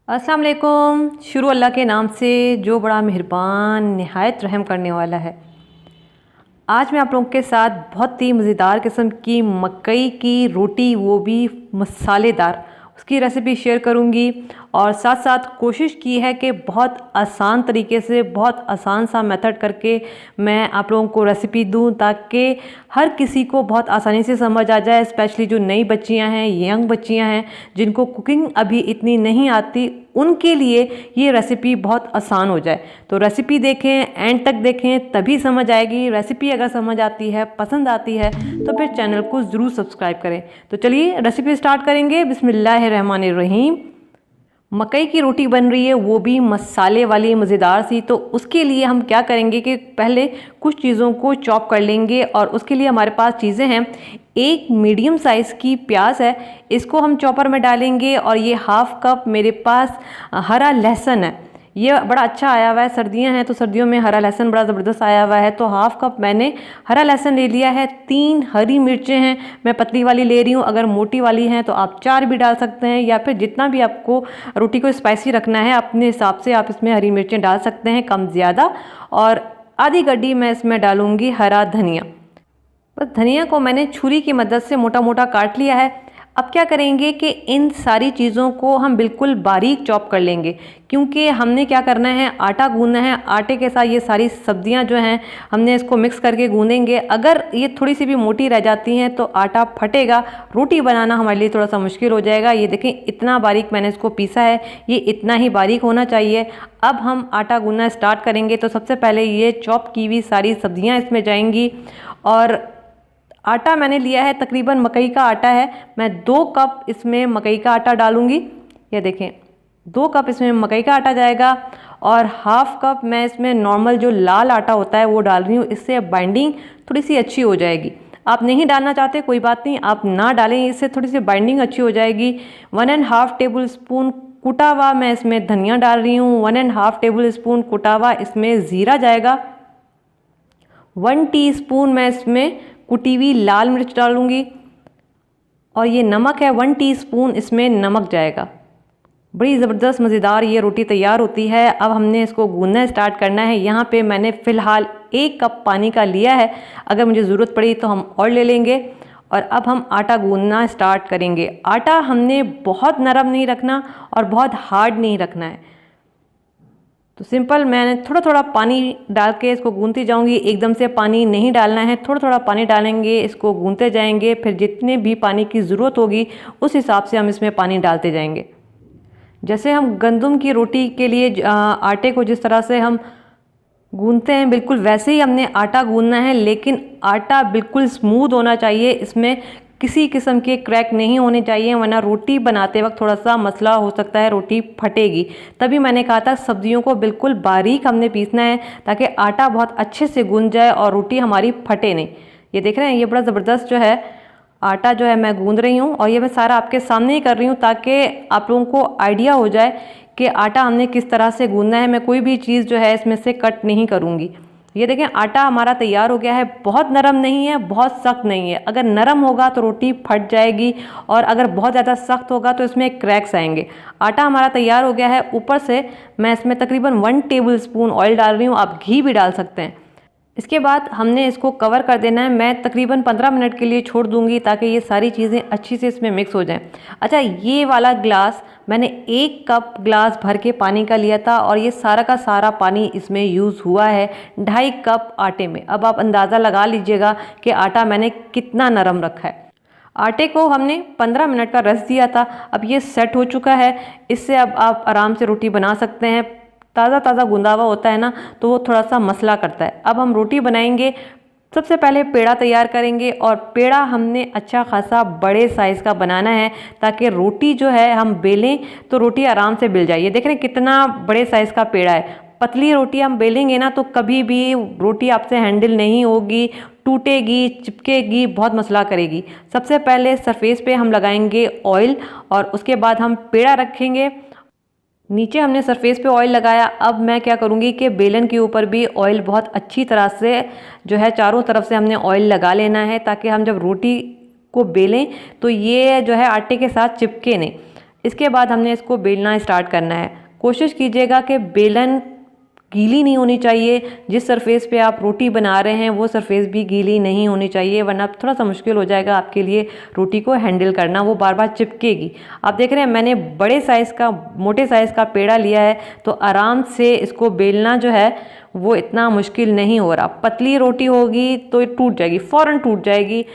अस्सलाम वालेकुम। शुरू अल्लाह के नाम से जो बड़ा मेहरबान निहायत रहम करने वाला है। आज मैं आप लोगों के साथ बहुत ही मज़ेदार किस्म की मकई की रोटी, वो भी मसालेदार, उसकी रेसिपी शेयर करूंगी। और साथ साथ कोशिश की है कि बहुत आसान तरीके से, बहुत आसान सा मेथड करके मैं आप लोगों को रेसिपी दूं, ताकि हर किसी को बहुत आसानी से समझ आ जाए। स्पेशली जो नई बच्चियां हैं, यंग बच्चियां हैं, जिनको कुकिंग अभी इतनी नहीं आती, उनके लिए ये रेसिपी बहुत आसान हो जाए। तो रेसिपी देखें, एंड तक देखें, तभी समझ आएगी। रेसिपी अगर समझ आती है, पसंद आती है, तो फिर चैनल को ज़रूर सब्सक्राइब करें। तो चलिए रेसिपी स्टार्ट करेंगे। बिस्मिल्लाहिर्रहमानिर्रहीम। मकई की रोटी बन रही है, वो भी मसाले वाली मज़ेदार सी। तो उसके लिए हम क्या करेंगे कि पहले कुछ चीज़ों को चॉप कर लेंगे। और उसके लिए हमारे पास चीज़ें हैं। एक मीडियम साइज़ की प्याज है, इसको हम चॉपर में डालेंगे। और ये हाफ कप मेरे पास हरा लहसुन है, ये बड़ा अच्छा आया हुआ है। सर्दियां हैं तो सर्दियों में हरा लहसुन बड़ा ज़बरदस्त आया हुआ है। तो हाफ कप मैंने हरा लहसुन ले लिया है। 3 हरी मिर्चें हैं, मैं पतली वाली ले रही हूँ। अगर मोटी वाली हैं तो आप 4 भी डाल सकते हैं, या फिर जितना भी आपको रोटी को स्पाइसी रखना है अपने हिसाब से आप इसमें हरी मिर्चें डाल सकते हैं, कम ज़्यादा। और आधी गड्डी मैं इसमें डालूँगी हरा धनिया। बस धनिया को मैंने छुरी की मदद से मोटा मोटा काट लिया है। अब क्या करेंगे कि इन सारी चीज़ों को हम बिल्कुल बारीक चॉप कर लेंगे, क्योंकि हमने क्या करना है, आटा गूंदना है। आटे के साथ ये सारी सब्जियां जो हैं हमने इसको मिक्स करके गूंदेंगे। अगर ये थोड़ी सी भी मोटी रह जाती हैं तो आटा फटेगा, रोटी बनाना हमारे लिए थोड़ा सा मुश्किल हो जाएगा। ये देखें, इतना बारीक मैंने इसको पीसा है, ये इतना ही बारीक होना चाहिए। अब हम आटा गूंदना स्टार्ट करेंगे। तो सबसे पहले ये चॉप की हुई सारी सब्जियाँ इसमें जाएंगी। और आटा मैंने लिया है, तकरीबन मकई का आटा है। मैं 2 कप इसमें मकई का आटा डालूंगी। ये देखें, 2 कप इसमें मकई का आटा जाएगा। और हाफ कप मैं इसमें नॉर्मल जो लाल आटा होता है वो डाल रही हूँ, इससे बाइंडिंग थोड़ी सी अच्छी हो जाएगी। आप नहीं डालना चाहते कोई बात नहीं, आप ना डालें, इससे थोड़ी सी बाइंडिंग अच्छी हो जाएगी। 1.5 टेबल स्पून कुटा हुआ मैं इसमें धनिया डाल रही हूँ। 1.5 टेबल स्पून कुटा हुआ इसमें ज़ीरा जाएगा। 1 टीस्पून मैं इसमें कुटी हुई लाल मिर्च डालूंगी। और ये नमक है, 1 टीस्पून इसमें नमक जाएगा। बड़ी ज़बरदस्त मज़ेदार ये रोटी तैयार होती है। अब हमने इसको गूंदना स्टार्ट करना है। यहाँ पे मैंने फ़िलहाल 1 कप पानी का लिया है, अगर मुझे ज़रूरत पड़ी तो हम और ले लेंगे। और अब हम आटा गूंदना स्टार्ट करेंगे। आटा हमने बहुत नरम नहीं रखना और बहुत हार्ड नहीं रखना है। तो सिंपल मैंने थोड़ा थोड़ा पानी डाल के इसको गूंथती जाऊंगी। एकदम से पानी नहीं डालना है, थोड़ा थोड़ा पानी डालेंगे, इसको गूंथते जाएंगे। फिर जितने भी पानी की ज़रूरत होगी उस हिसाब से हम इसमें पानी डालते जाएंगे। जैसे हम गंदम की रोटी के लिए आटे को जिस तरह से हम गूंथते हैं, बिल्कुल वैसे ही हमने आटा गूंथना है। लेकिन आटा बिल्कुल स्मूथ होना चाहिए, इसमें किसी किस्म के क्रैक नहीं होने चाहिए, वरना रोटी बनाते वक्त थोड़ा सा मसला हो सकता है, रोटी फटेगी। तभी मैंने कहा था सब्जियों को बिल्कुल बारीक हमने पीसना है, ताकि आटा बहुत अच्छे से गूंथ जाए और रोटी हमारी फटे नहीं। ये देख रहे हैं, ये बड़ा ज़बरदस्त जो है आटा जो है मैं गूंथ रही हूँ। और ये मैं सारा आपके सामने ही कर रही हूँ, ताकि आप लोगों को आइडिया हो जाए कि आटा हमने किस तरह से गूंथना है। मैं कोई भी चीज़ जो है इसमें से कट नहीं करूँगी। ये देखें, आटा हमारा तैयार हो गया है। बहुत नरम नहीं है, बहुत सख्त नहीं है। अगर नरम होगा तो रोटी फट जाएगी, और अगर बहुत ज़्यादा सख्त होगा तो इसमें क्रैक्स आएंगे। आटा हमारा तैयार हो गया है। ऊपर से मैं इसमें तकरीबन 1 टेबल स्पून ऑयल डाल रही हूँ, आप घी भी डाल सकते हैं। इसके बाद हमने इसको कवर कर देना है। मैं तकरीबन 15 मिनट के लिए छोड़ दूंगी, ताकि ये सारी चीज़ें अच्छी से इसमें मिक्स हो जाएं। अच्छा, ये वाला ग्लास मैंने 1 कप ग्लास भर के पानी का लिया था, और ये सारा का सारा पानी इसमें यूज़ हुआ है 2.5 कप आटे में। अब आप अंदाज़ा लगा लीजिएगा कि आटा मैंने कितना नरम रखा है। आटे को हमने 15 मिनट का रेस्ट दिया था, अब ये सेट हो चुका है। इससे अब आप आराम से रोटी बना सकते हैं। ताज़ा ताज़ा गूंदा हुआ होता है ना, तो वो थोड़ा सा मसला करता है। अब हम रोटी बनाएंगे। सबसे पहले पेड़ा तैयार करेंगे, और पेड़ा हमने अच्छा खासा बड़े साइज़ का बनाना है, ताकि रोटी जो है हम बेलें तो रोटी आराम से बेल जाए। ये देख रहे हैं कितना बड़े साइज़ का पेड़ा है। पतली रोटी हम बेलेंगे ना तो कभी भी रोटी आपसे हैंडल नहीं होगी, टूटेगी, चिपकेगी, बहुत मसला करेगी। सबसे पहले सरफेस पे हम लगाएंगे ऑयल, और उसके बाद हम पेड़ा रखेंगे। नीचे हमने सरफेस पे ऑयल लगाया। अब मैं क्या करूँगी कि बेलन के ऊपर भी ऑयल बहुत अच्छी तरह से जो है चारों तरफ से हमने ऑयल लगा लेना है, ताकि हम जब रोटी को बेलें तो ये जो है आटे के साथ चिपके नहीं। इसके बाद हमने इसको बेलना स्टार्ट करना है। कोशिश कीजिएगा कि बेलन गीली नहीं होनी चाहिए, जिस सरफेस पे आप रोटी बना रहे हैं वो सरफेस भी गीली नहीं होनी चाहिए, वरना थोड़ा सा मुश्किल हो जाएगा आपके लिए रोटी को हैंडल करना, वो बार बार चिपकेगी। आप देख रहे हैं मैंने बड़े साइज़ का, मोटे साइज़ का पेड़ा लिया है, तो आराम से इसको बेलना जो है वो इतना मुश्किल नहीं हो रहा। पतली रोटी होगी तो ये टूट जाएगी, फ़ौरन टूट जाएगी।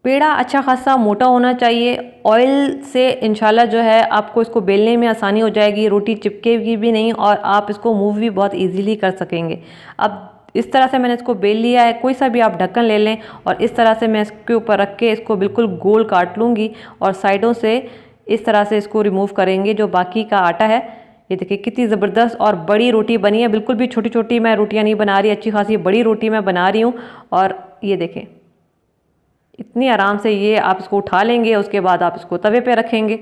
पेड़ा अच्छा खासा मोटा होना चाहिए। ऑयल से इंशाल्लाह जो है आपको इसको बेलने में आसानी हो जाएगी, रोटी चिपकेगी भी नहीं और आप इसको मूव भी बहुत इजीली कर सकेंगे। अब इस तरह से मैंने इसको बेल लिया है। कोई सा भी आप ढक्कन ले लें और इस तरह से मैं इसके ऊपर रख के इसको बिल्कुल गोल काट लूँगी और साइडों से इस तरह से इसको रिमूव करेंगे जो बाकी का आटा है। ये देखिए कितनी ज़बरदस्त और बड़ी रोटी बनी है। बिल्कुल भी छोटी छोटी मैं रोटियाँ नहीं बना रही, अच्छी खासी बड़ी रोटी मैं बना रही हूँ। और ये देखें इतनी आराम से ये आप इसको उठा लेंगे, उसके बाद आप इसको तवे पे रखेंगे।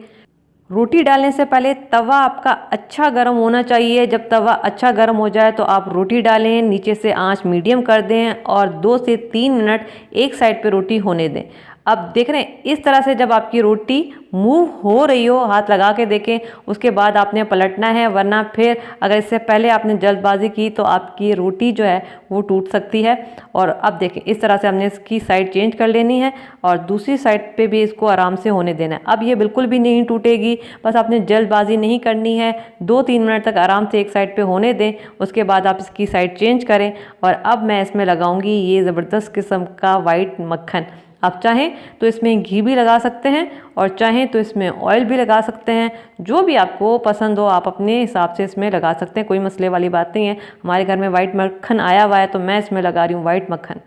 रोटी डालने से पहले तवा आपका अच्छा गर्म होना चाहिए। जब तवा अच्छा गर्म हो जाए तो आप रोटी डालें, नीचे से आंच मीडियम कर दें और 2 से 3 मिनट एक साइड पे रोटी होने दें। अब देख रहे हैं इस तरह से जब आपकी रोटी मूव हो रही हो, हाथ लगा के देखें, उसके बाद आपने पलटना है, वरना फिर अगर इससे पहले आपने जल्दबाजी की तो आपकी रोटी जो है वो टूट सकती है। और अब देखें इस तरह से हमने इसकी साइड चेंज कर लेनी है और दूसरी साइड पे भी इसको आराम से होने देना है। अब ये बिल्कुल भी नहीं टूटेगी, बस आपने जल्दबाजी नहीं करनी है। 2-3 मिनट तक आराम से एक साइड पे होने दें, उसके बाद आप इसकी साइड चेंज करें। और अब मैं इसमें लगाऊंगी ये ज़बरदस्त किस्म का वाइट मक्खन। आप चाहें तो इसमें घी भी लगा सकते हैं और चाहें तो इसमें ऑयल भी लगा सकते हैं, जो भी आपको पसंद हो आप अपने हिसाब से इसमें लगा सकते हैं, कोई मसले वाली बात नहीं है। हमारे घर में वाइट मक्खन आया हुआ है तो मैं इसमें लगा रही हूँ वाइट मक्खन।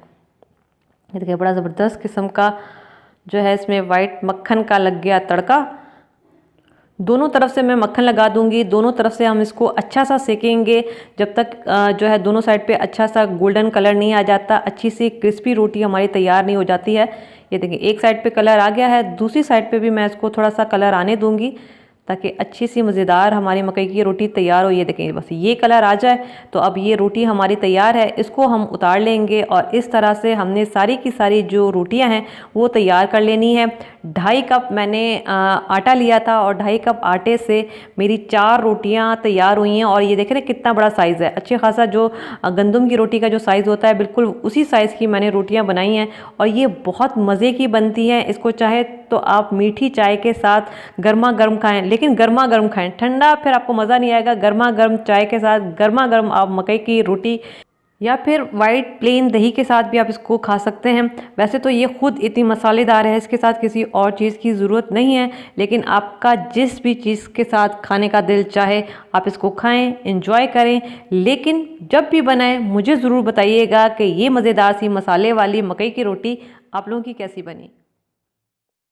ये देखिए बड़ा ज़बरदस्त किस्म का जो है इसमें वाइट मक्खन का लग गया तड़का। दोनों तरफ से मैं मक्खन लगा दूंगी, दोनों तरफ से हम इसको अच्छा सा सेकेंगे जब तक जो है दोनों साइड पे अच्छा सा गोल्डन कलर नहीं आ जाता, अच्छी सी क्रिस्पी रोटी हमारी तैयार नहीं हो जाती है। ये देखिए एक साइड पे कलर आ गया है, दूसरी साइड पे भी मैं इसको थोड़ा सा कलर आने दूंगी ताकि अच्छी सी मज़ेदार हमारी मकई की रोटी तैयार हो। ये देखें बस ये कलर आ जाए तो अब ये रोटी हमारी तैयार है। इसको हम उतार लेंगे और इस तरह से हमने सारी की सारी जो रोटियां हैं वो तैयार कर लेनी है। 2.5 कप मैंने आटा लिया था और 2.5 कप आटे से मेरी 4 रोटियां तैयार हुई हैं। और ये देख रहे हैं कितना बड़ा साइज़ है, अच्छे खासा जो गंदम की रोटी का जो साइज़ होता है बिल्कुल उसी साइज़ की मैंने रोटियाँ बनाई हैं और ये बहुत मज़े की बनती हैं। इसको चाहे तो आप मीठी चाय के साथ गर्मा गर्म खाएं, लेकिन गर्मा गर्म खाएं, ठंडा फिर आपको मज़ा नहीं आएगा। गर्मा गर्म चाय के साथ गर्मा गर्म आप मकई की रोटी या फिर वाइट प्लेन दही के साथ भी आप इसको खा सकते हैं। वैसे तो ये खुद इतनी मसालेदार है, इसके साथ किसी और चीज़ की ज़रूरत नहीं है, लेकिन आपका जिस भी चीज़ के साथ खाने का दिल चाहे आप इसको खाएं, एंजॉय करें। लेकिन जब भी बनाएं मुझे ज़रूर बताइएगा कि ये मज़ेदार सी मसाले वाली मकई की रोटी आप लोगों की कैसी बनी।